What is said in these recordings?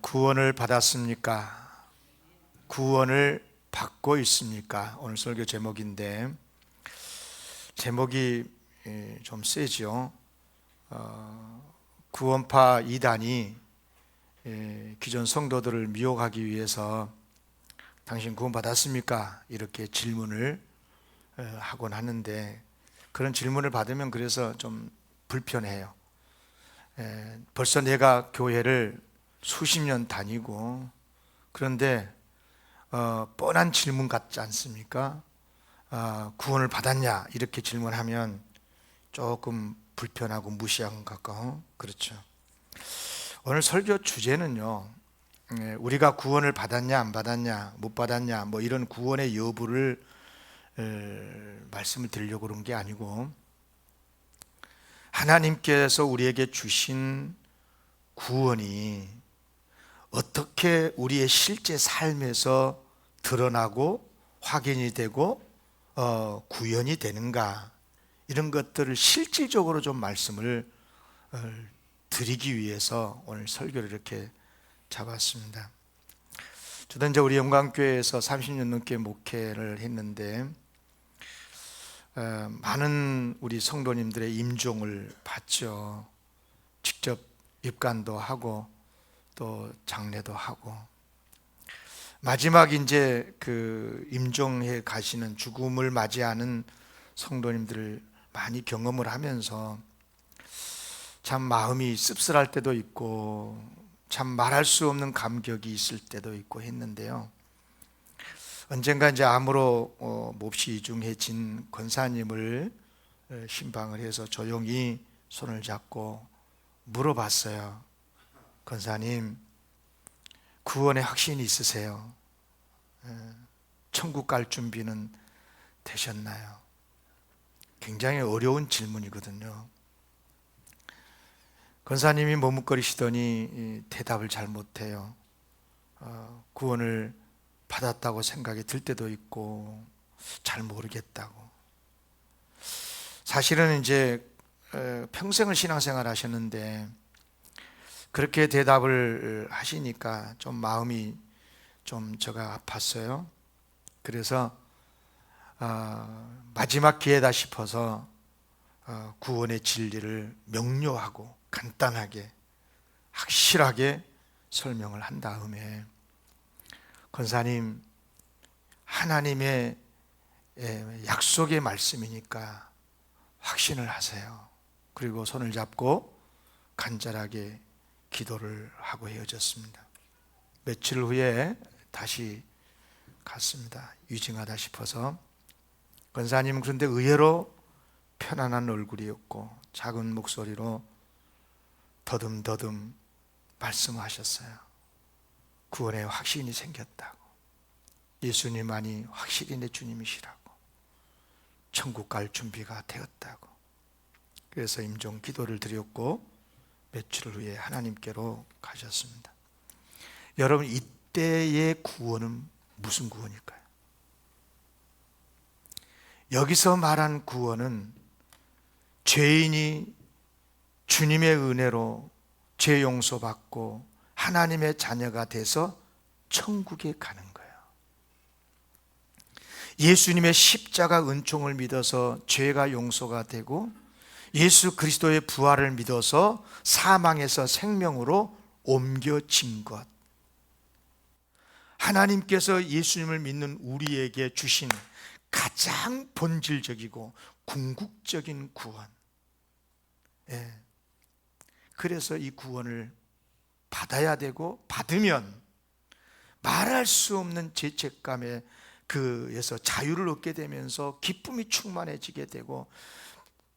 구원을 받았습니까? 구원을 받고 있습니까? 오늘 설교 제목인데 제목이 좀 세죠. 구원파 이단이 기존 성도들을 미혹하기 위해서 당신 구원 받았습니까? 이렇게 질문을 하곤 하는데, 그런 질문을 받으면 그래서 좀 불편해요. 벌써 내가 교회를 수십 년 다니고, 그런데 뻔한 질문 같지 않습니까? 구원을 받았냐? 이렇게 질문하면 조금 불편하고 무시한 것 같고, 그렇죠. 오늘 설교 주제는요, 우리가 구원을 받았냐 안 받았냐, 못 받았냐, 뭐 이런 구원의 여부를 말씀을 드리려고 그런 게 아니고, 하나님께서 우리에게 주신 구원이 어떻게 우리의 실제 삶에서 드러나고 확인이 되고 구현이 되는가, 이런 것들을 실질적으로 좀 말씀을 드리기 위해서 오늘 설교를 이렇게 잡았습니다. 저도 이제 우리 영광교회에서 30년 넘게 목회를 했는데, 많은 우리 성도님들의 임종을 받죠. 직접 입간도 하고 또 장례도 하고, 마지막 이제 그 임종해 가시는, 죽음을 맞이하는 성도님들을 많이 경험을 하면서 참 마음이 씁쓸할 때도 있고, 참 말할 수 없는 감격이 있을 때도 있고 했는데요, 언젠가 이제 암으로 몹시 이중해진 권사님을 신방을 해서 조용히 손을 잡고 물어봤어요. 권사님, 구원의 확신이 있으세요? 천국 갈 준비는 되셨나요? 굉장히 어려운 질문이거든요. 권사님이 머뭇거리시더니 대답을 잘 못해요. 구원을 받았다고 생각이 들 때도 있고 잘 모르겠다고. 사실은 이제 평생을 신앙생활 하셨는데 그렇게 대답을 하시니까 좀 마음이 좀 제가 아팠어요. 그래서 마지막 기회다 싶어서 구원의 진리를 명료하고 간단하게 확실하게 설명을 한 다음에, 권사님, 하나님의 약속의 말씀이니까 확신을 하세요. 그리고 손을 잡고 간절하게 기도를 하고 헤어졌습니다. 며칠 후에 다시 갔습니다. 위증하다 싶어서. 권사님은 그런데 의외로 편안한 얼굴이었고 작은 목소리로 더듬더듬 말씀하셨어요. 구원의 확신이 생겼다고, 예수님만이 확실히 내 주님이시라고, 천국 갈 준비가 되었다고. 그래서 임종 기도를 드렸고 며칠 후에 하나님께로 가셨습니다. 여러분, 이때의 구원은 무슨 구원일까요? 여기서 말한 구원은 죄인이 주님의 은혜로 죄 용서받고 하나님의 자녀가 돼서 천국에 가는 거예요. 예수님의 십자가 은총을 믿어서 죄가 용서가 되고, 예수 그리스도의 부활을 믿어서 사망에서 생명으로 옮겨진 것, 하나님께서 예수님을 믿는 우리에게 주신 가장 본질적이고 궁극적인 구원. 그래서 이 구원을 받아야 되고, 받으면 말할 수 없는 죄책감에 그에서 자유를 얻게 되면서 기쁨이 충만해지게 되고,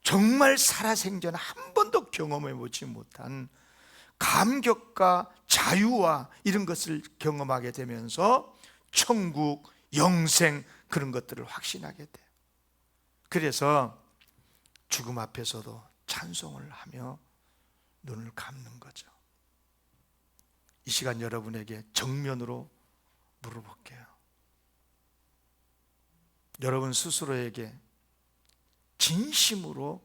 정말 살아생전 한 번도 경험해 보지 못한 감격과 자유와 이런 것을 경험하게 되면서 천국, 영생, 그런 것들을 확신하게 돼요. 그래서 죽음 앞에서도 찬송을 하며 눈을 감는 거죠. 이 시간 여러분에게 정면으로 물어볼게요. 여러분 스스로에게 진심으로,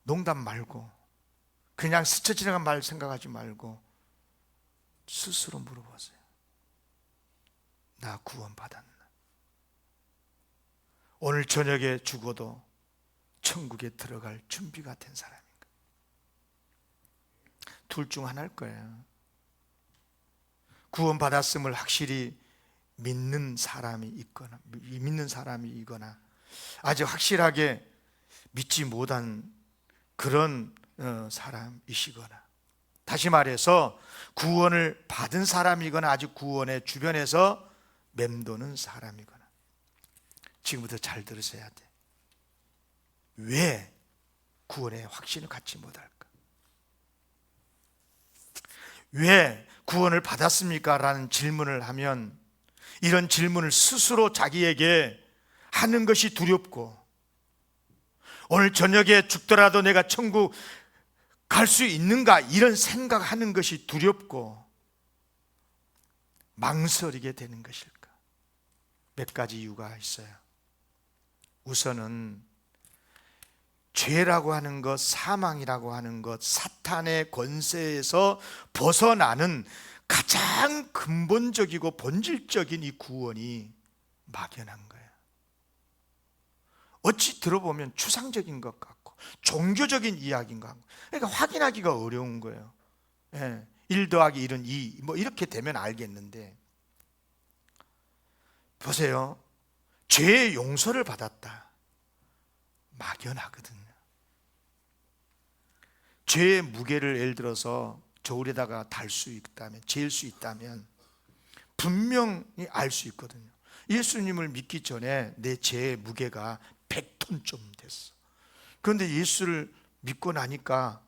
농담 말고, 그냥 스쳐 지나간 말 생각하지 말고, 스스로 물어보세요. 나 구원받았나? 오늘 저녁에 죽어도 천국에 들어갈 준비가 된 사람인가? 둘 중 하나일 거예요. 구원받았음을 확실히 믿는 사람이거나 아직 확실하게 믿지 못한 그런 사람이시거나, 다시 말해서 구원을 받은 사람이거나 아직 구원의 주변에서 맴도는 사람이거나. 지금부터 잘 들으셔야 돼. 왜 구원의 확신을 갖지 못할까? 왜 구원을 받았습니까? 라는 질문을 하면, 이런 질문을 스스로 자기에게 하는 것이 두렵고, 오늘 저녁에 죽더라도 내가 천국 갈 수 있는가, 이런 생각하는 것이 두렵고 망설이게 되는 것일까? 몇 가지 이유가 있어요. 우선은 죄라고 하는 것, 사망이라고 하는 것, 사탄의 권세에서 벗어나는 가장 근본적이고 본질적인 이 구원이 막연한 거예요. 어찌 들어보면 추상적인 것 같고 종교적인 이야기인 것 같고, 그러니까 확인하기가 어려운 거예요. 1 더하기 1은 2, 뭐 이렇게 되면 알겠는데, 보세요. 죄의 용서를 받았다, 막연하거든요. 죄의 무게를 예를 들어서 저울에다가 달 수 있다면, 잴 수 있다면 분명히 알 수 있거든요. 예수님을 믿기 전에 내 죄의 무게가 100톤 좀 됐어. 그런데 예수를 믿고 나니까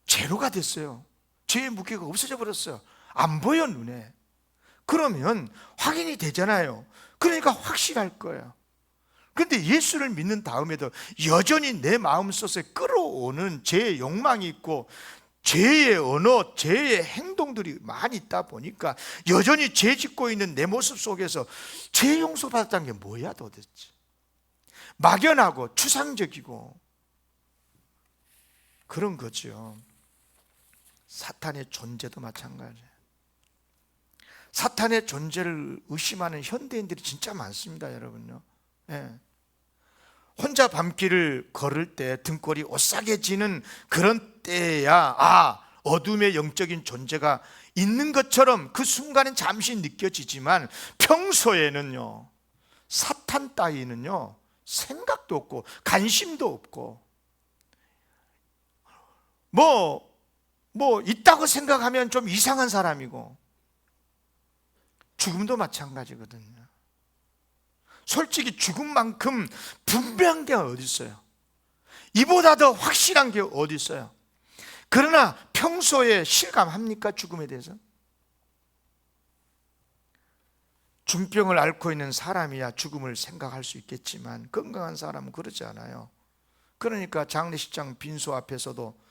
제로가 됐어요. 죄의 무게가 없어져 버렸어요. 안 보여, 눈에. 그러면 확인이 되잖아요. 그러니까 확실할 거예요. 그런데 예수를 믿는 다음에도 여전히 내 마음속에 끌어오는 죄의 욕망이 있고 죄의 언어, 죄의 행동들이 많이 있다 보니까 여전히 죄 짓고 있는 내 모습 속에서 죄 용서받았다는 게 뭐야 도대체? 막연하고 추상적이고 그런 거죠. 사탄의 존재도 마찬가지예요. 사탄의 존재를 의심하는 현대인들이 진짜 많습니다, 여러분요. 혼자 밤길을 걸을 때 등골이 오싹해지는 그런 때야 어둠의 영적인 존재가 있는 것처럼 그 순간은 잠시 느껴지지만, 평소에는요 사탄 따위는요 생각도 없고 관심도 없고 뭐 있다고 생각하면 좀 이상한 사람이고, 죽음도 마찬가지거든요. 솔직히 죽음만큼 분명한 게 어디 있어요? 이보다 더 확실한 게 어디 있어요? 그러나 평소에 실감합니까? 죽음에 대해서? 중병을 앓고 있는 사람이야 죽음을 생각할 수 있겠지만 건강한 사람은 그렇지 않아요. 그러니까 장례식장 빈소 앞에서도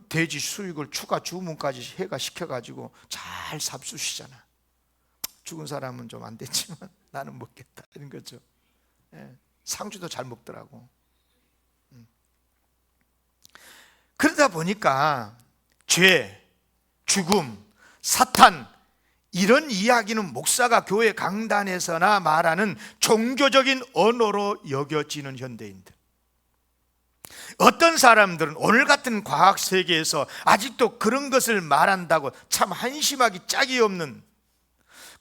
돼지 수육을 추가 주문까지 해가 시켜가지고 잘 삽수시잖아. 죽은 사람은 좀 안 됐지만 나는 먹겠다, 이런 거죠. 상주도 잘 먹더라고. 그러다 보니까 죄, 죽음, 사탄, 이런 이야기는 목사가 교회 강단에서나 말하는 종교적인 언어로 여겨지는 현대인들. 어떤 사람들은 오늘 같은 과학 세계에서 아직도 그런 것을 말한다고 참 한심하기 짝이 없는,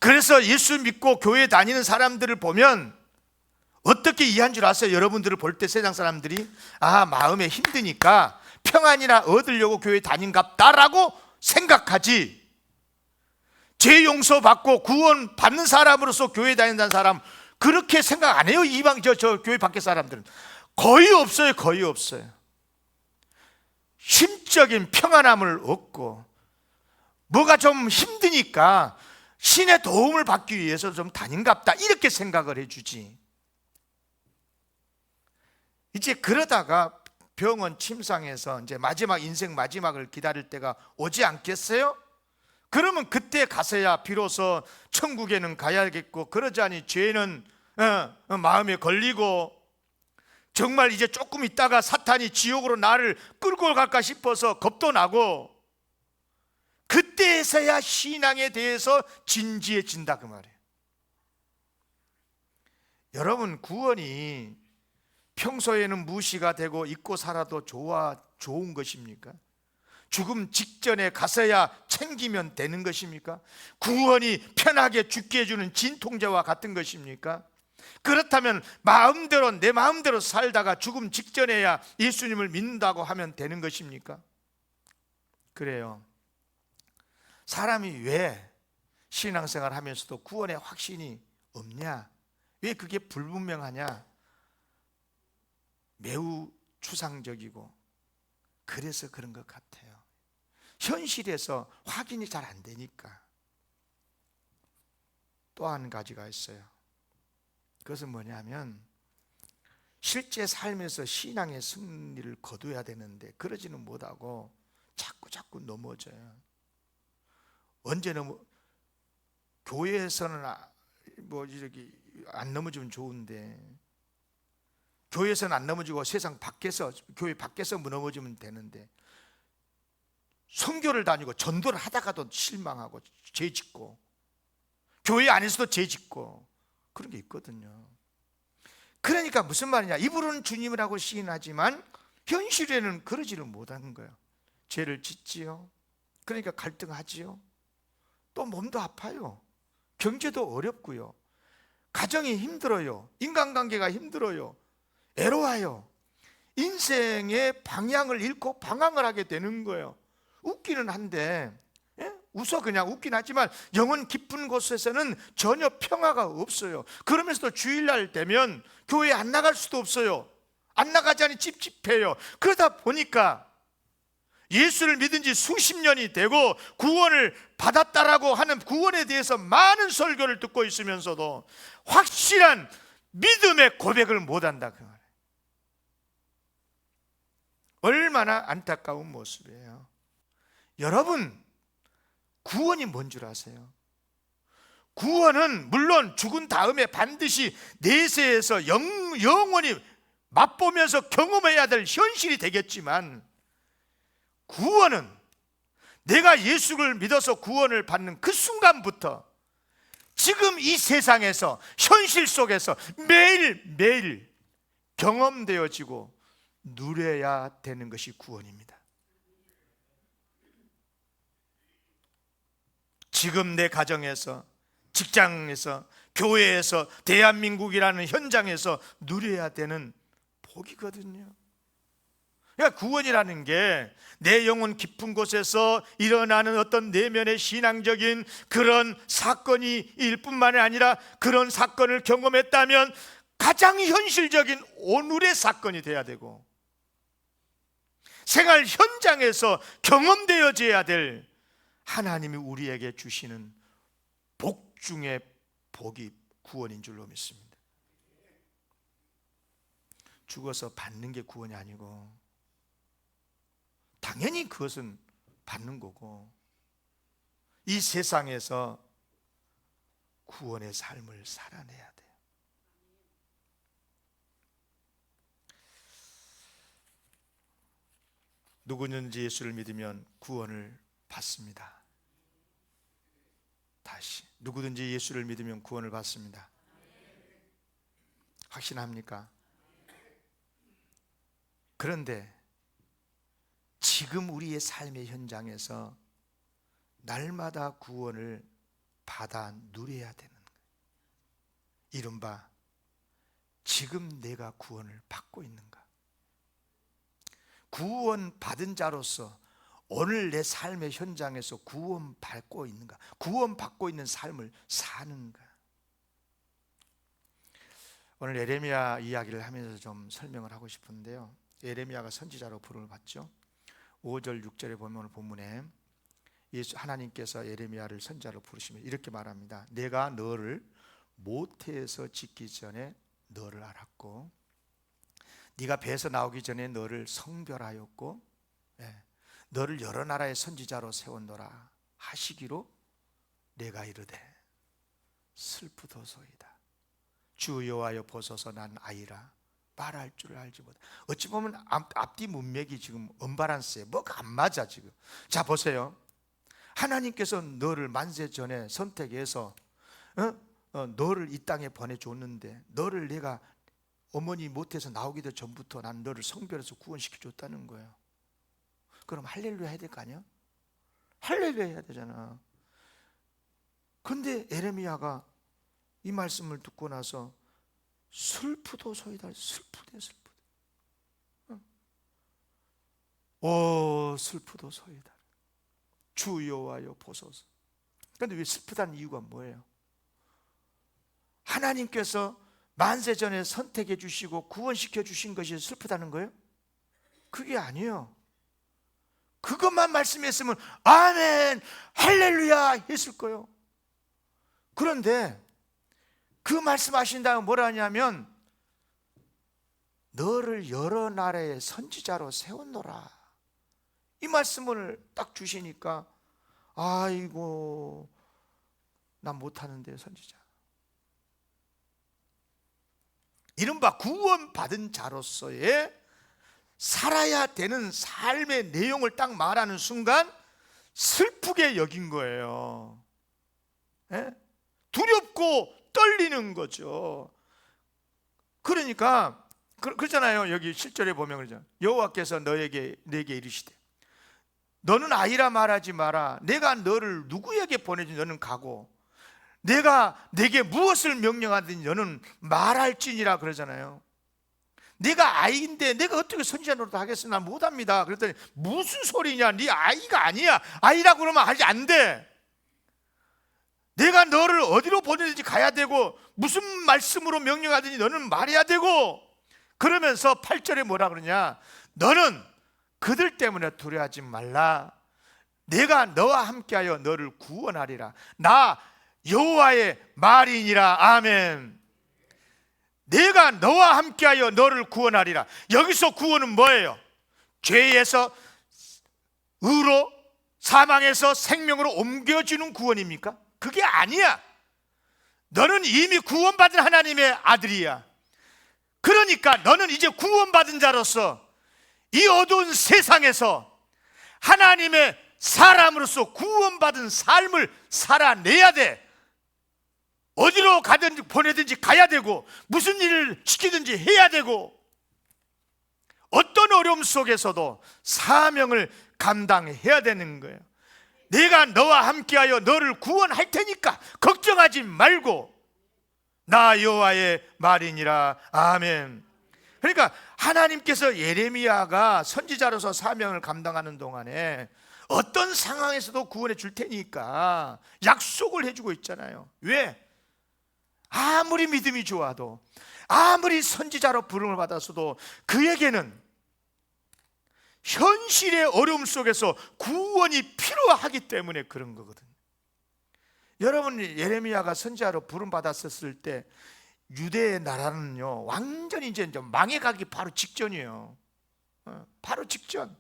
그래서 예수 믿고 교회 다니는 사람들을 보면 어떻게 이해한 줄 아세요? 여러분들을 볼 때 세상 사람들이 마음에 힘드니까 평안이나 얻으려고 교회 다닌갑다라고 생각하지, 죄 용서받고 구원 받는 사람으로서 교회 다닌다는 사람 그렇게 생각 안 해요. 이방 저 교회 밖의 사람들은 거의 없어요. 거의 없어요. 심적인 평안함을 얻고 뭐가 좀 힘드니까 신의 도움을 받기 위해서 좀 다닌갑다, 이렇게 생각을 해주지. 이제 그러다가 병원 침상에서 이제 마지막, 인생 마지막을 기다릴 때가 오지 않겠어요? 그러면 그때 가서야 비로소 천국에는 가야겠고, 그러지 않니 죄는 마음에 걸리고, 정말 이제 조금 있다가 사탄이 지옥으로 나를 끌고 갈까 싶어서 겁도 나고, 그때의 그래서야 신앙에 대해서 진지해진다 그 말이에요. 여러분, 구원이 평소에는 무시가 되고 잊고 살아도 좋은 것입니까? 죽음 직전에 가서야 챙기면 되는 것입니까? 구원이 편하게 죽게 해주는 진통제와 같은 것입니까? 그렇다면 내 마음대로 살다가 죽음 직전에야 예수님을 믿는다고 하면 되는 것입니까? 그래요. 사람이 왜 신앙생활 하면서도 구원의 확신이 없냐? 왜 그게 불분명하냐? 매우 추상적이고 그래서 그런 것 같아요. 현실에서 확인이 잘 안 되니까. 또 한 가지가 있어요. 그것은 뭐냐면 실제 삶에서 신앙의 승리를 거둬야 되는데 그러지는 못하고 자꾸 넘어져요. 언제는 교회에서는 이렇게 안 넘어지면 좋은데, 교회에서는 안 넘어지고 세상 밖에서, 교회 밖에서 넘어지면 되는데, 선교를 다니고 전도를 하다가도 실망하고 죄 짓고, 교회 안에서도 죄 짓고 그런 게 있거든요. 그러니까 무슨 말이냐, 입으로는 주님이라고 시인하지만 현실에는 그러지를 못하는 거예요. 죄를 짓지요. 그러니까 갈등하지요. 또 몸도 아파요. 경제도 어렵고요. 가정이 힘들어요. 인간관계가 힘들어요. 애로워요. 인생의 방향을 잃고 방황을 하게 되는 거예요. 웃기는 한데, 웃어 그냥 웃긴 하지만 영혼 깊은 곳에서는 전혀 평화가 없어요. 그러면서도 주일날 되면 교회 안 나갈 수도 없어요. 안 나가자니 찝찝해요. 그러다 보니까 예수를 믿은 지 수십 년이 되고 구원을 받았다라고 하는 구원에 대해서 많은 설교를 듣고 있으면서도 확실한 믿음의 고백을 못한다 그 말이에요. 얼마나 안타까운 모습이에요. 여러분, 구원이 뭔 줄 아세요? 구원은 물론 죽은 다음에 반드시 내세에서 영원히 맛보면서 경험해야 될 현실이 되겠지만, 구원은 내가 예수를 믿어서 구원을 받는 그 순간부터 지금 이 세상에서, 현실 속에서 매일매일 경험되어지고 누려야 되는 것이 구원입니다. 지금 내 가정에서, 직장에서, 교회에서, 대한민국이라는 현장에서 누려야 되는 복이거든요. 그러니까 구원이라는 게 내 영혼 깊은 곳에서 일어나는 어떤 내면의 신앙적인 그런 사건이 일 뿐만이 아니라, 그런 사건을 경험했다면 가장 현실적인 오늘의 사건이 돼야 되고, 생활 현장에서 경험되어져야 될 하나님이 우리에게 주시는 복 중에 복이 구원인 줄로 믿습니다. 죽어서 받는 게 구원이 아니고, 당연히 그것은 받는 거고, 이 세상에서 구원의 삶을 살아내야 돼요. 누구든지 예수를 믿으면 구원을 받습니다. 다시, 누구든지 예수를 믿으면 구원을 받습니다. 확신합니까? 그런데 지금 우리의 삶의 현장에서 날마다 구원을 받아 누려야 되는 거예요. 이른바 지금 내가 구원을 받고 있는가? 구원 받은 자로서 오늘 내 삶의 현장에서 구원 받고 있는가? 구원 받고 있는 삶을 사는가? 오늘 예레미야 이야기를 하면서 좀 설명을 하고 싶은데요, 예레미야가 선지자로 부름을 받죠. 5절 6절에 보면 오늘 본문에 하나님께서 예레미야를 선지자로 부르시며 이렇게 말합니다. 내가 너를 모태에서 짓기 전에 너를 알았고, 네가 배에서 나오기 전에 너를 성별하였고, 너를 여러 나라의 선지자로 세웠노라 하시기로 내가 이르되 슬프도소이다. 주 여호와여 보소서, 난 아이라 말할 줄 알지 못해. 어찌 보면 앞뒤 문맥이 지금 언밸런스에 뭐가 안 맞아 지금. 자 보세요. 하나님께서 너를 만세 전에 선택해서 너를 이 땅에 보내줬는데, 너를 내가 어머니 못해서 나오기도 전부터 난 너를 성별해서 구원시켜줬다는 거예요. 그럼 할렐루야 해야 될 거 아니야? 할렐루야 해야 되잖아. 근데 에레미야가 이 말씀을 듣고 나서 슬프도소이다. 슬프대. 오, 슬프도소이다. 주 여호와여 보소서. 그런데 왜 슬프다는 이유가 뭐예요? 하나님께서 만세 전에 선택해 주시고 구원시켜 주신 것이 슬프다는 거예요? 그게 아니에요. 그것만 말씀했으면 아멘 할렐루야 했을 거예요. 그런데 그 말씀하신 다음에 뭐라 하냐면 너를 여러 나라의 선지자로 세웠노라. 이 말씀을 딱 주시니까 아이고 난 못하는데 선지자. 이른바 구원받은 자로서의 살아야 되는 삶의 내용을 딱 말하는 순간 슬프게 여긴 거예요. 두렵고 떨리는 거죠. 그러니까 그렇잖아요. 여기 7절에 보면 그러잖아요. 여호와께서 내게 이르시되 너는 아이라 말하지 마라. 내가 너를 누구에게 보내지 너는 가고 내가 내게 무엇을 명령하든지 너는 말할지니라 그러잖아요. 내가 아이인데 내가 어떻게 선지자 노릇 하겠어? 난 못합니다. 그랬더니 무슨 소리냐? 네 아이가 아니야. 아이라고 그러면 하지 안 돼. 내가 너를 어디로 보내든지 가야 되고 무슨 말씀으로 명령하든지 너는 말해야 되고, 그러면서 8절에 뭐라 그러냐? 너는 그들 때문에 두려워하지 말라. 내가 너와 함께하여 너를 구원하리라. 나 여호와의 말이니라. 아멘. 내가 너와 함께하여 너를 구원하리라. 여기서 구원은 뭐예요? 죄에서 의로, 사망에서 생명으로 옮겨주는 구원입니까? 그게 아니야. 너는 이미 구원받은 하나님의 아들이야. 그러니까 너는 이제 구원받은 자로서 이 어두운 세상에서 하나님의 사람으로서 구원받은 삶을 살아내야 돼. 어디로 가든지 보내든지 가야 되고 무슨 일을 시키든지 해야 되고 어떤 어려움 속에서도 사명을 감당해야 되는 거예요. 내가 너와 함께하여 너를 구원할 테니까 걱정하지 말고 나 여호와의 말이니라. 아멘. 그러니까 하나님께서 예레미야가 선지자로서 사명을 감당하는 동안에 어떤 상황에서도 구원해 줄 테니까 약속을 해주고 있잖아요. 왜? 아무리 믿음이 좋아도 아무리 선지자로 부름을 받았어도 그에게는 현실의 어려움 속에서 구원이 필요하기 때문에 그런 거거든요. 여러분, 예레미야가 선지자로 부름 받았었을 때 유대의 나라는요 완전히 이제 망해가기 바로 직전이에요. 바로 직전.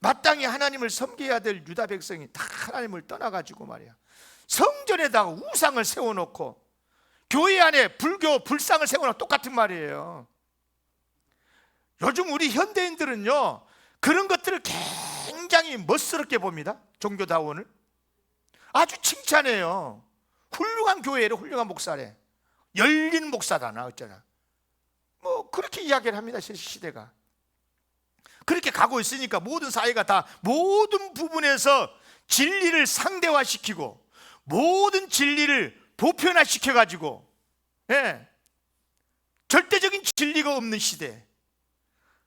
마땅히 하나님을 섬겨야 될 유다 백성이 다 하나님을 떠나가지고 말이야 성전에다가 우상을 세워놓고 교회 안에 불교 불상을 세워놓고 똑같은 말이에요. 요즘 우리 현대인들은요 그런 것들을 굉장히 멋스럽게 봅니다. 종교다원을 아주 칭찬해요. 훌륭한 교회래, 훌륭한 목사래, 열린 목사다 나 어쩌나 뭐 그렇게 이야기를 합니다. 시대가 그렇게 가고 있으니까 모든 사회가 다 모든 부분에서 진리를 상대화시키고 모든 진리를 보편화시켜가지고 절대적인 진리가 없는 시대,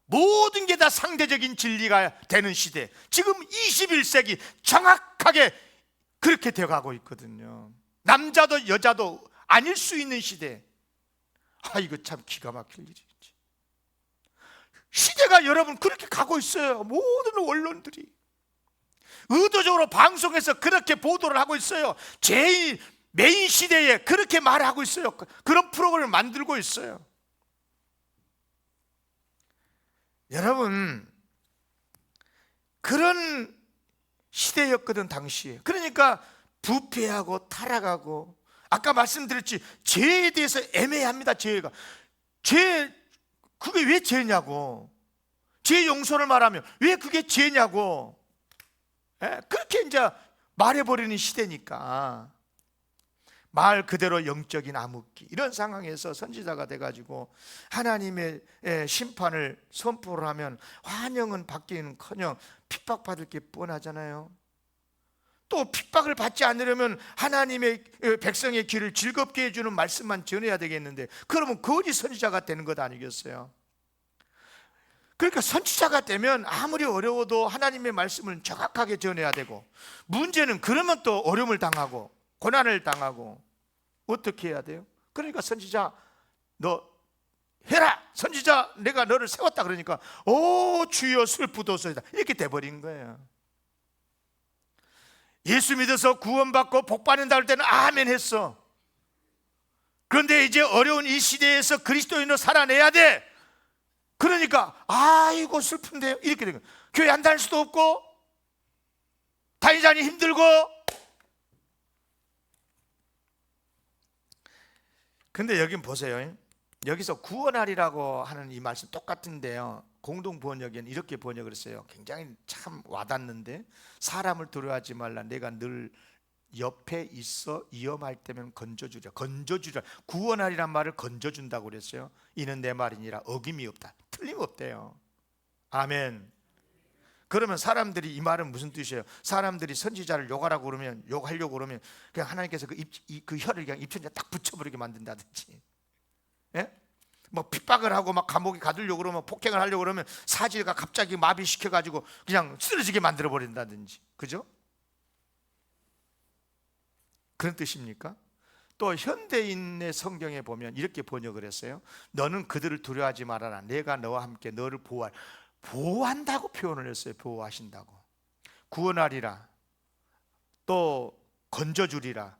모든 게 다 상대적인 진리가 되는 시대, 지금 21세기 정확하게 그렇게 되어가고 있거든요. 남자도 여자도 아닐 수 있는 시대. 이거 참 기가 막힐 일이지. 시대가 여러분 그렇게 가고 있어요. 모든 언론들이 의도적으로 방송에서 그렇게 보도를 하고 있어요. 제일 메인 시대에 그렇게 말하고 있어요. 그런 프로그램을 만들고 있어요. 여러분 그런 시대였거든 당시에. 그러니까 부패하고 타락하고, 아까 말씀드렸지 죄에 대해서 애매합니다. 죄가 그게 왜 죄냐고, 죄 용서를 말하면 왜 그게 죄냐고, 그렇게 이제 말해버리는 시대니까 말 그대로 영적인 암흑기, 이런 상황에서 선지자가 돼가지고 하나님의 심판을 선포를 하면 환영은 받기는커녕 핍박받을 게 뻔하잖아요. 또 핍박을 받지 않으려면 하나님의 백성의 길을 즐겁게 해주는 말씀만 전해야 되겠는데, 그러면 거짓 선지자가 되는 것 아니겠어요? 그러니까 선지자가 되면 아무리 어려워도 하나님의 말씀을 정확하게 전해야 되고, 문제는 그러면 또 어려움을 당하고 고난을 당하고 어떻게 해야 돼요? 그러니까 선지자 너 해라! 선지자 내가 너를 세웠다 그러니까 오 주여 슬프도소이다 이렇게 돼버린 거예요. 예수 믿어서 구원받고 복받는다 할 때는 아멘 했어. 그런데 이제 어려운 이 시대에서 그리스도인으로 살아내야 돼. 그러니까 아이고 슬픈데요 이렇게 된 거예요. 교회 안 다닐 수도 없고 다니자니 힘들고. 근데 여긴 보세요. 여기서 구원하리라고 하는 이 말씀 똑같은데요, 공동 번역에는 이렇게 번역을 했어요. 굉장히 참 와닿는데, 사람을 두려워하지 말라, 내가 늘 옆에 있어 위험할 때면 건져주랴. 건져주랴, 구원하리란 말을 건져준다고 그랬어요. 이는 내 말이니라 어김이 없다, 틀림없대요. 아멘. 그러면 사람들이, 이 말은 무슨 뜻이에요? 사람들이 선지자를 욕하라고 그러면, 욕하려고 그러면 그냥 하나님께서 그 혀를 그냥 입천장에 딱 붙여버리게 만든다든지, 예? 뭐 핍박을 하고 막 감옥에 가두려고 그러면, 폭행을 하려고 그러면 사지가 갑자기 마비시켜가지고 그냥 쓰러지게 만들어 버린다든지, 그죠? 그런 뜻입니까? 또 현대인의 성경에 보면 이렇게 번역을 했어요. 너는 그들을 두려워하지 말아라, 내가 너와 함께 너를 보호한다고 표현을 했어요. 보호하신다고. 구원하리라, 또 건져주리라.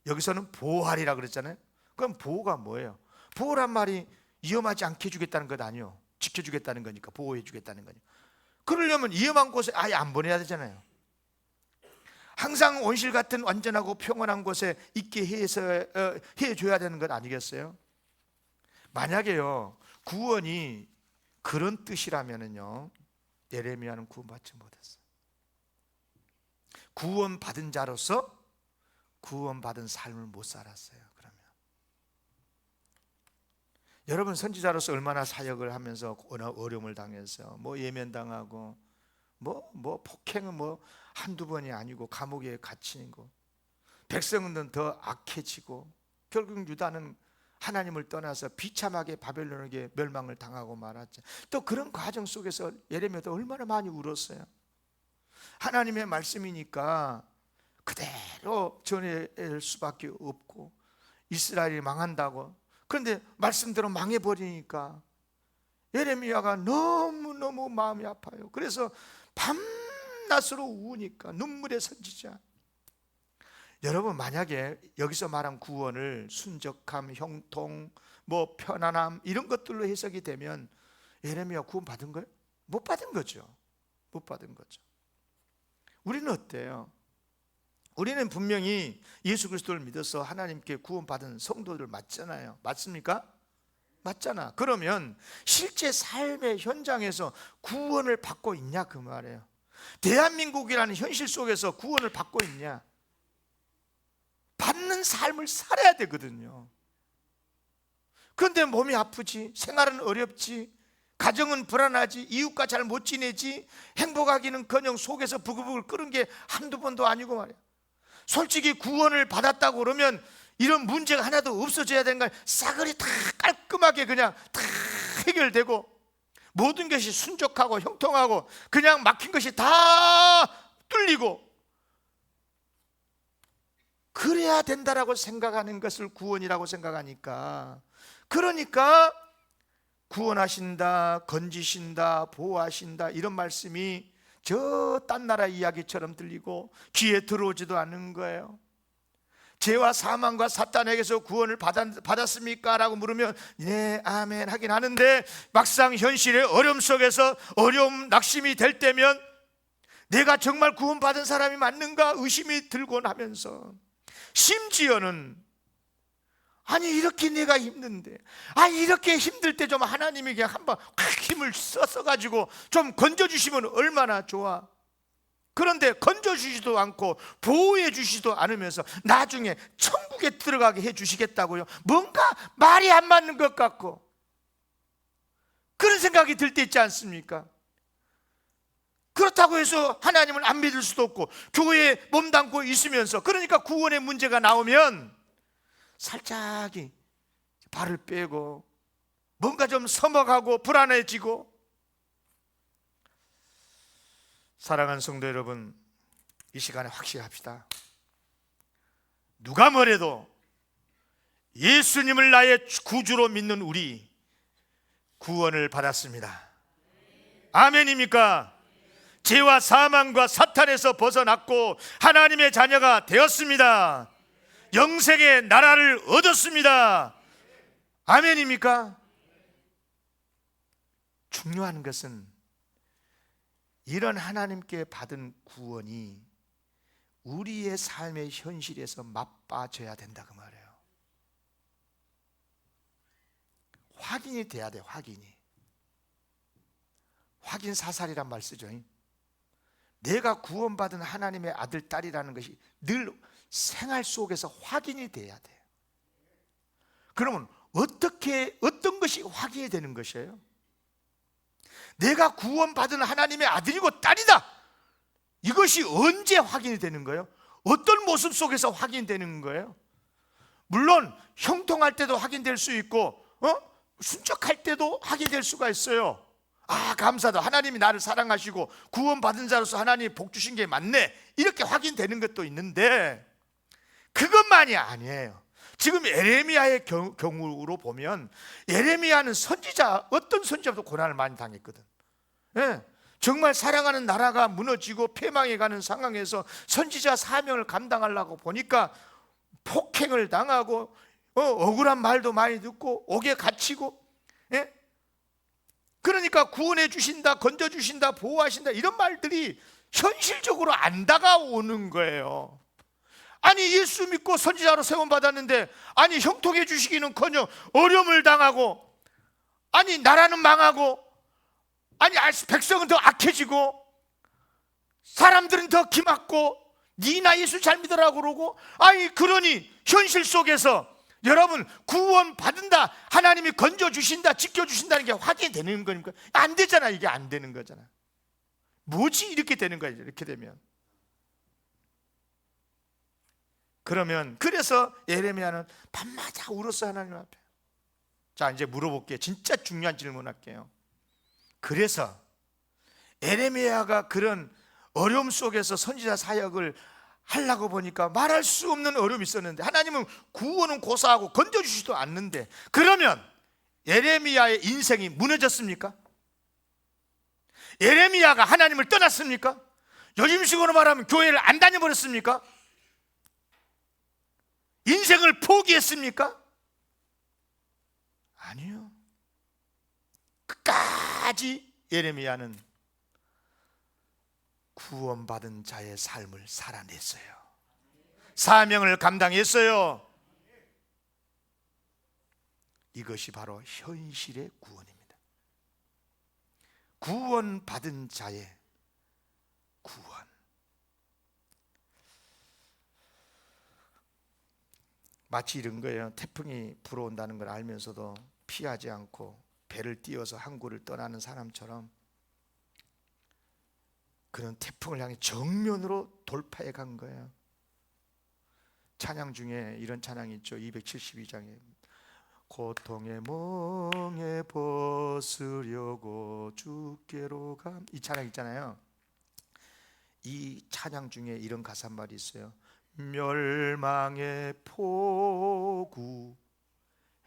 여기서는 보호하리라 그랬잖아요. 그럼 보호가 뭐예요? 보호란 말이 위험하지 않게 해주겠다는 것 아니에요. 지켜주겠다는 거니까, 보호해 주겠다는 거니까. 그러려면 위험한 곳에 아예 안 보내야 되잖아요. 항상 온실 같은 완전하고 평온한 곳에 있게 해줘야 되는 것 아니겠어요? 만약에요 구원이 그런 뜻이라면요, 예레미야는 구원받지 못했어요. 구원받은 자로서 구원받은 삶을 못 살았어요. 그러면 여러분, 선지자로서 얼마나 사역을 하면서 어려움을 당해서 뭐 예면당하고 뭐 폭행은 뭐 한두 번이 아니고 감옥에 갇히고, 백성은 더 악해지고, 결국 유다는 하나님을 떠나서 비참하게 바벨론에게 멸망을 당하고 말았죠. 또 그런 과정 속에서 예레미야도 얼마나 많이 울었어요. 하나님의 말씀이니까 그대로 전해야 할 수밖에 없고, 이스라엘이 망한다고. 그런데 말씀대로 망해버리니까 예레미야가 너무너무 마음이 아파요. 그래서 밤낮으로 우니까 눈물의 선지자. 여러분, 만약에 여기서 말한 구원을 순적함, 형통, 뭐 편안함 이런 것들로 해석이 되면 예레미야 구원 받은 거예요? 못 받은 거죠. 못 받은 거죠. 우리는 어때요? 우리는 분명히 예수 그리스도를 믿어서 하나님께 구원받은 성도들 맞잖아요. 맞습니까? 맞잖아. 그러면 실제 삶의 현장에서 구원을 받고 있냐 그 말이에요. 대한민국이라는 현실 속에서 구원을 받고 있냐? 받는 삶을 살아야 되거든요. 그런데 몸이 아프지, 생활은 어렵지, 가정은 불안하지, 이웃과 잘 못 지내지, 행복하기는커녕 속에서 부글부글 끓은 게 한두 번도 아니고 말이야. 솔직히 구원을 받았다고 그러면 이런 문제가 하나도 없어져야 되는 거야. 싸그리 다 깔끔하게 그냥 다 해결되고, 모든 것이 순적하고 형통하고, 그냥 막힌 것이 다 뚫리고, 그래야 된다라고 생각하는 것을 구원이라고 생각하니까, 그러니까 구원하신다, 건지신다, 보호하신다 이런 말씀이 저 딴 나라 이야기처럼 들리고 귀에 들어오지도 않는 거예요. 죄와 사망과 사탄에게서 구원을 받았습니까? 라고 물으면 네, 아멘 하긴 하는데, 막상 현실의 어려움 속에서 어려움 낙심이 될 때면 내가 정말 구원받은 사람이 맞는가 의심이 들곤 하면서, 심지어는 아니 이렇게 내가 힘든데, 이렇게 힘들 때 좀 하나님이 그냥 한번 확 힘을 써가지고 좀 건져주시면 얼마나 좋아. 그런데 건져주지도 않고 보호해 주시지도 않으면서 나중에 천국에 들어가게 해 주시겠다고요? 뭔가 말이 안 맞는 것 같고 그런 생각이 들 때 있지 않습니까? 그렇다고 해서 하나님을 안 믿을 수도 없고 교회에 몸담고 있으면서, 그러니까 구원의 문제가 나오면 살짝이 발을 빼고 뭔가 좀 서먹하고 불안해지고. 사랑하는 성도 여러분, 이 시간에 확실합시다. 누가 뭐래도 예수님을 나의 구주로 믿는 우리 구원을 받았습니다. 아멘입니까? 죄와 사망과 사탄에서 벗어났고 하나님의 자녀가 되었습니다. 영생의 나라를 얻었습니다. 아멘입니까? 중요한 것은 이런 하나님께 받은 구원이 우리의 삶의 현실에서 맛봐져야 된다 그 말이에요. 확인이 돼야 돼. 확인 사살이란 말 쓰죠. 내가 구원받은 하나님의 아들, 딸이라는 것이 늘 생활 속에서 확인이 돼야 돼. 그러면 어떤 것이 확인이 되는 것이에요? 내가 구원받은 하나님의 아들이고 딸이다, 이것이 언제 확인이 되는 거예요? 어떤 모습 속에서 확인되는 거예요? 물론 형통할 때도 확인될 수 있고 순적할 때도 확인될 수가 있어요. 아, 감사하다, 하나님이 나를 사랑하시고 구원받은 자로서 하나님이 복 주신 게 맞네, 이렇게 확인되는 것도 있는데 그것만이 아니에요. 지금 예레미야의 경우로 보면 예레미야는 선지자, 어떤 선지자도 고난을 많이 당했거든. 정말 사랑하는 나라가 무너지고 패망해 가는 상황에서 선지자 사명을 감당하려고 보니까 폭행을 당하고 억울한 말도 많이 듣고 옥에 갇히고, 그러니까 구원해 주신다, 건져 주신다, 보호하신다, 이런 말들이 현실적으로 안 다가오는 거예요. 아니, 예수 믿고 선지자로 세움 받았는데, 아니 형통해 주시기는커녕 어려움을 당하고, 아니 나라는 망하고, 아니 백성은 더 악해지고, 사람들은 더 기막고, 니나 예수 잘 믿으라고 그러고. 아니 그러니 현실 속에서 여러분, 구원 받은다, 하나님이 건져주신다, 지켜주신다는 게 확인되는 거니까 안 되잖아. 이게 안 되는 거잖아. 뭐지 이렇게 되는 거야. 이렇게 되면. 그러면 그래서 예레미야는 밤마다 울었어, 하나님 앞에. 자, 이제 물어볼게요. 진짜 중요한 질문 할게요. 그래서 예레미야가 그런 어려움 속에서 선지자 사역을 하려고 보니까 말할 수 없는 어려움이 있었는데, 하나님은 구원은 고사하고 건져주시지도 않는데, 그러면 예레미야의 인생이 무너졌습니까? 예레미야가 하나님을 떠났습니까? 요즘식으로 말하면 교회를 안 다녀버렸습니까? 인생을 포기했습니까? 아니요. 끝까지 예레미야는 구원받은 자의 삶을 살아냈어요. 사명을 감당했어요. 이것이 바로 현실의 구원입니다. 구원받은 자의 구원. 마치 이런 거예요. 태풍이 불어온다는 걸 알면서도 피하지 않고 배를 띄워서 항구를 떠나는 사람처럼 그런 태풍을 향해 정면으로 돌파해 간 거예요. 찬양 중에 이런 찬양이 있죠. 272장에 고통의 멍에 벗으려고 주께로 감, 이 찬양 있잖아요. 이 찬양 중에 이런 가사 한 말이 있어요. 멸망의 포구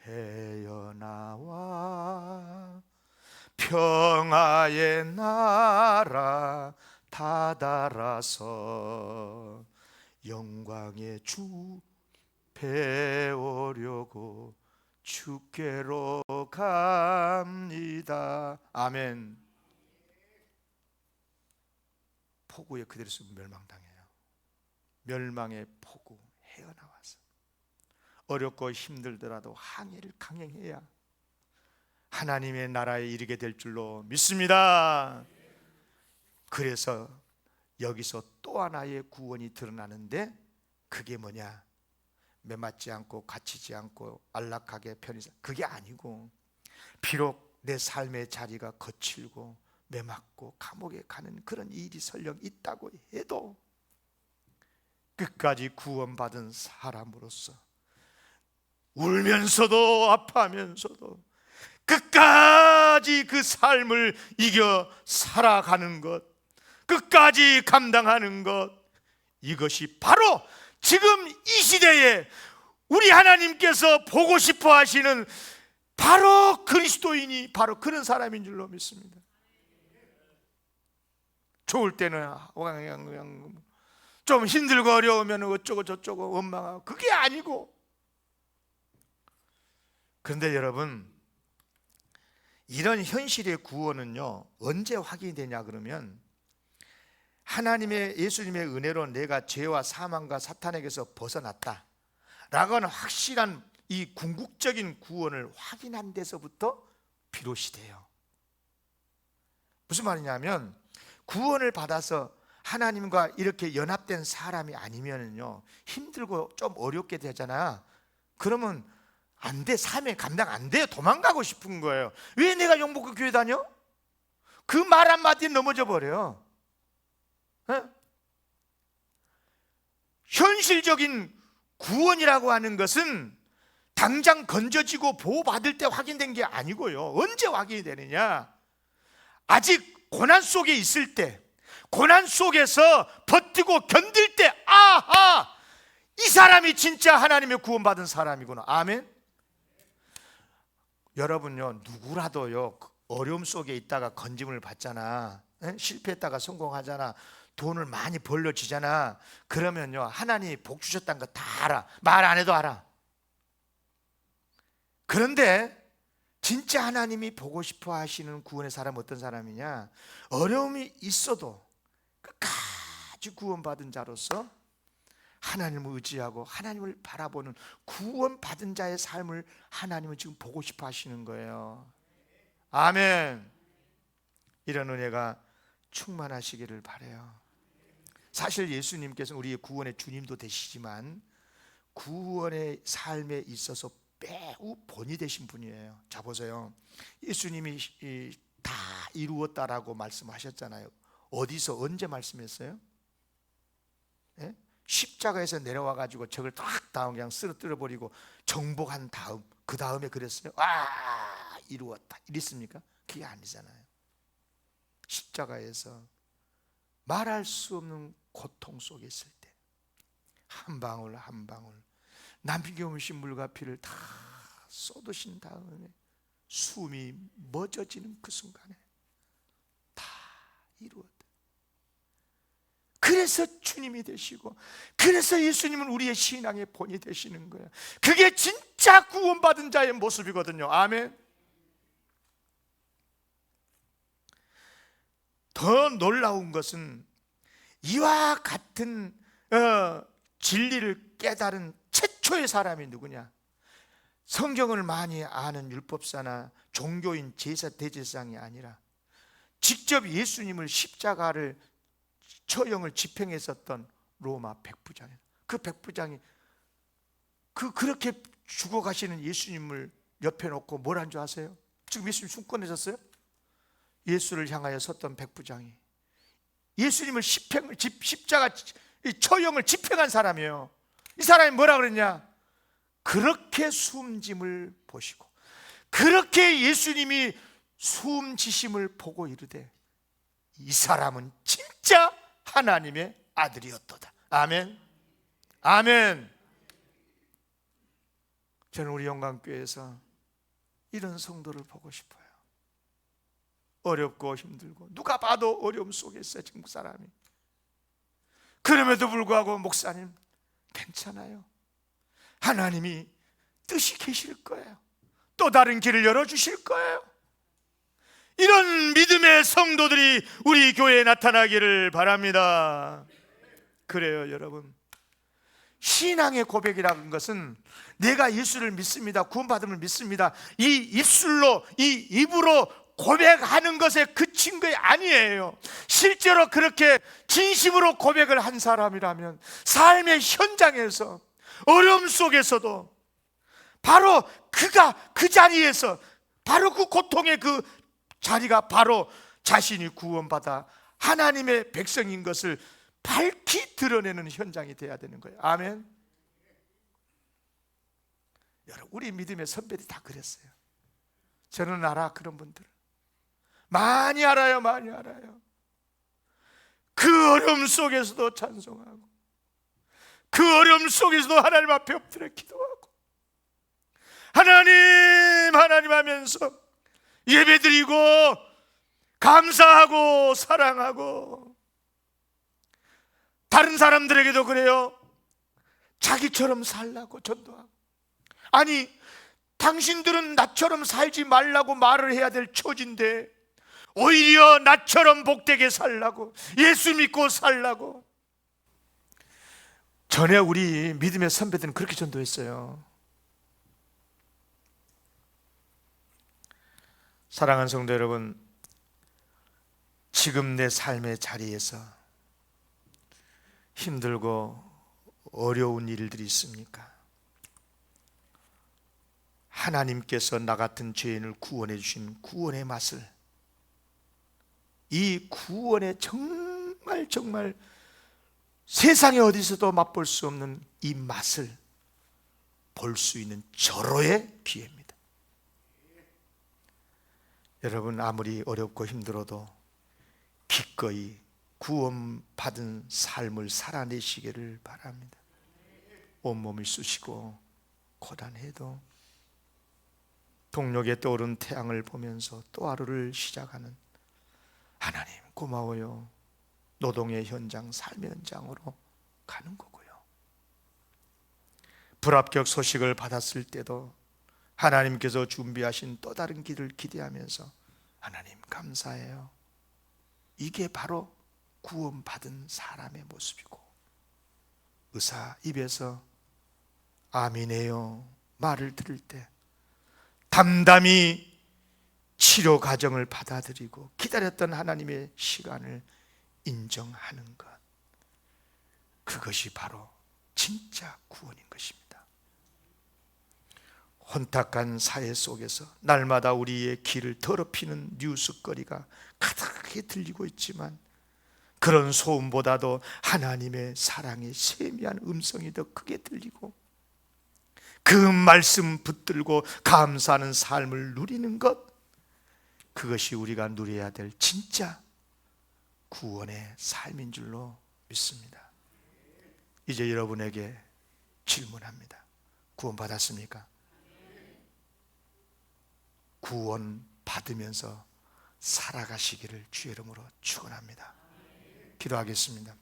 헤어나와 평화의 나라 다다라서 영광의 주 배우려고 주께로 갑니다. 아멘. 폭우에 그대로 쓰면 멸망당해요. 멸망의 폭우 헤어나와서 어렵고 힘들더라도 항해를 강행해야 하나님의 나라에 이르게 될 줄로 믿습니다. 그래서 여기서 또 하나의 구원이 드러나는데, 그게 뭐냐? 매맞지 않고 갇히지 않고 안락하게 편히 그게 아니고, 비록 내 삶의 자리가 거칠고 매맞고 감옥에 가는 그런 일이 설령 있다고 해도 끝까지 구원받은 사람으로서 울면서도 아파하면서도 끝까지 그 삶을 이겨 살아가는 것, 끝까지 감당하는 것, 이것이 바로 지금 이 시대에 우리 하나님께서 보고 싶어 하시는 바로 그리스도인이 바로 그런 사람인 줄로 믿습니다. 좋을 때는 좀 힘들고 어려우면 어쩌고 저쩌고 원망하고, 그게 아니고. 그런데 여러분, 이런 현실의 구원은요, 언제 확인이 되냐 그러면, 하나님의 예수님의 은혜로 내가 죄와 사망과 사탄에게서 벗어났다 라고는 확실한 이 궁극적인 구원을 확인한 데서부터 비롯이 돼요. 무슨 말이냐면, 구원을 받아서 하나님과 이렇게 연합된 사람이 아니면요, 힘들고 좀 어렵게 되잖아. 그러면 안 돼, 삶에 감당 안 돼, 도망가고 싶은 거예요. 왜 내가 영복그 교회 다녀? 그 말 한마디에 넘어져 버려요. 현실적인 구원이라고 하는 것은 당장 건져지고 보호받을 때 확인된 게 아니고요, 언제 확인이 되느냐? 아직 고난 속에 있을 때, 고난 속에서 버티고 견딜 때, 아하! 이 사람이 진짜 하나님의 구원받은 사람이구나. 아멘. 여러분요, 누구라도요, 어려움 속에 있다가 건짐을 받잖아, 실패했다가 성공하잖아, 돈을 많이 벌려지잖아. 그러면요, 하나님이 복 주셨다는 거 다 알아. 말 안 해도 알아. 그런데 진짜 하나님이 보고 싶어 하시는 구원의 사람은 어떤 사람이냐? 어려움이 있어도 끝까지 구원받은 자로서 하나님을 의지하고 하나님을 바라보는 구원받은 자의 삶을 하나님은 지금 보고 싶어 하시는 거예요. 아멘. 이런 은혜가 충만하시기를 바라요. 사실 예수님께서는 우리의 구원의 주님도 되시지만 구원의 삶에 있어서 매우 본이 되신 분이에요. 자, 보세요. 예수님이 다 이루었다라고 말씀하셨잖아요. 어디서 언제 말씀했어요? 예? 십자가에서 내려와 가지고 적을 딱 다음 그냥 쓰러뜨려 버리고 정복한 다음, 그 다음에 그랬어요. 아, 이루었다 이랬습니까? 그게 아니잖아요. 십자가에서 말할 수 없는 고통 속에 있을 때 한 방울 한 방울 남김없이 물과 피를 다 쏟으신 다음에 숨이 멎어지는 그 순간에 다 이루었다. 그래서 주님이 되시고, 그래서 예수님은 우리의 신앙의 본이 되시는 거예요. 그게 진짜 구원받은 자의 모습이거든요. 아멘. 더 놀라운 것은 이와 같은 진리를 깨달은 최초의 사람이 누구냐? 성경을 많이 아는 율법사나 종교인 제사 대제사장이 아니라 직접 예수님을 십자가를 처형을 집행했었던 로마 백부장. 그 백부장이 그렇게 죽어가시는 예수님을 옆에 놓고 뭘 한 줄 아세요? 지금 예수님 숨꺼내셨어요? 예수를 향하여 섰던 백부장이 예수님을 십자가 처형을 집행한 사람이에요. 이 사람이 뭐라 그랬냐? 그렇게 숨짐을 보시고, 그렇게 예수님이 숨지심을 보고 이르되 이 사람은 진짜 하나님의 아들이었도다. 아멘. 아멘. 저는 우리 영광교회에서 이런 성도를 보고 싶어요. 어렵고 힘들고 누가 봐도 어려움 속에 있어요, 중국 사람이. 그럼에도 불구하고 목사님 괜찮아요, 하나님이 뜻이 계실 거예요, 또 다른 길을 열어주실 거예요. 이런 믿음의 성도들이 우리 교회에 나타나기를 바랍니다. 그래요 여러분, 신앙의 고백이라는 것은 내가 예수를 믿습니다, 구원받음을 믿습니다, 이 입술로, 이 입으로 고백하는 것에 그치지 친 게 아니에요. 실제로 그렇게 진심으로 고백을 한 사람이라면 삶의 현장에서 어려움 속에서도 바로 그가 그 자리에서 바로 그 고통의 그 자리가 바로 자신이 구원받아 하나님의 백성인 것을 밝히 드러내는 현장이 돼야 되는 거예요. 아멘. 여러분, 우리 믿음의 선배들이 다 그랬어요. 저는 알아, 그런 분들 많이 알아요. 많이 알아요. 그 어려움 속에서도 찬송하고, 그 어려움 속에서도 하나님 앞에 엎드려 기도하고, 하나님 하나님 하면서 예배드리고 감사하고 사랑하고, 다른 사람들에게도 그래요. 자기처럼 살라고 전도하고. 아니, 당신들은 나처럼 살지 말라고 말을 해야 될 처지인데 오히려 나처럼 복되게 살라고, 예수 믿고 살라고. 전에 우리 믿음의 선배들은 그렇게 전도했어요. 사랑하는 성도 여러분, 지금 내 삶의 자리에서 힘들고 어려운 일들이 있습니까? 하나님께서 나 같은 죄인을 구원해 주신 구원의 맛을, 이 구원의 정말 세상에 어디서도 맛볼 수 없는 이 맛을 볼 수 있는 절호의 기회입니다. 여러분, 아무리 어렵고 힘들어도 기꺼이 구원받은 삶을 살아내시기를 바랍니다. 온몸을 쑤시고 고단해도 동력에 떠오른 태양을 보면서 또 하루를 시작하는 하나님 고마워요. 노동의 현장, 삶의 현장으로 가는 거고요. 불합격 소식을 받았을 때도 하나님께서 준비하신 또 다른 길을 기대하면서 하나님 감사해요. 이게 바로 구원받은 사람의 모습이고, 의사 입에서 아멘해요 말을 들을 때 담담히 치료 과정을 받아들이고 기다렸던 하나님의 시간을 인정하는 것, 그것이 바로 진짜 구원인 것입니다. 혼탁한 사회 속에서 날마다 우리의 길을 더럽히는 뉴스거리가 가득히 들리고 있지만, 그런 소음보다도 하나님의 사랑의 세미한 음성이 더 크게 들리고, 그 말씀 붙들고 감사하는 삶을 누리는 것, 그것이 우리가 누려야 될 진짜 구원의 삶인 줄로 믿습니다. 이제 여러분에게 질문합니다. 구원 받았습니까? 구원 받으면서 살아가시기를 주의 이름으로 축원합니다. 기도하겠습니다.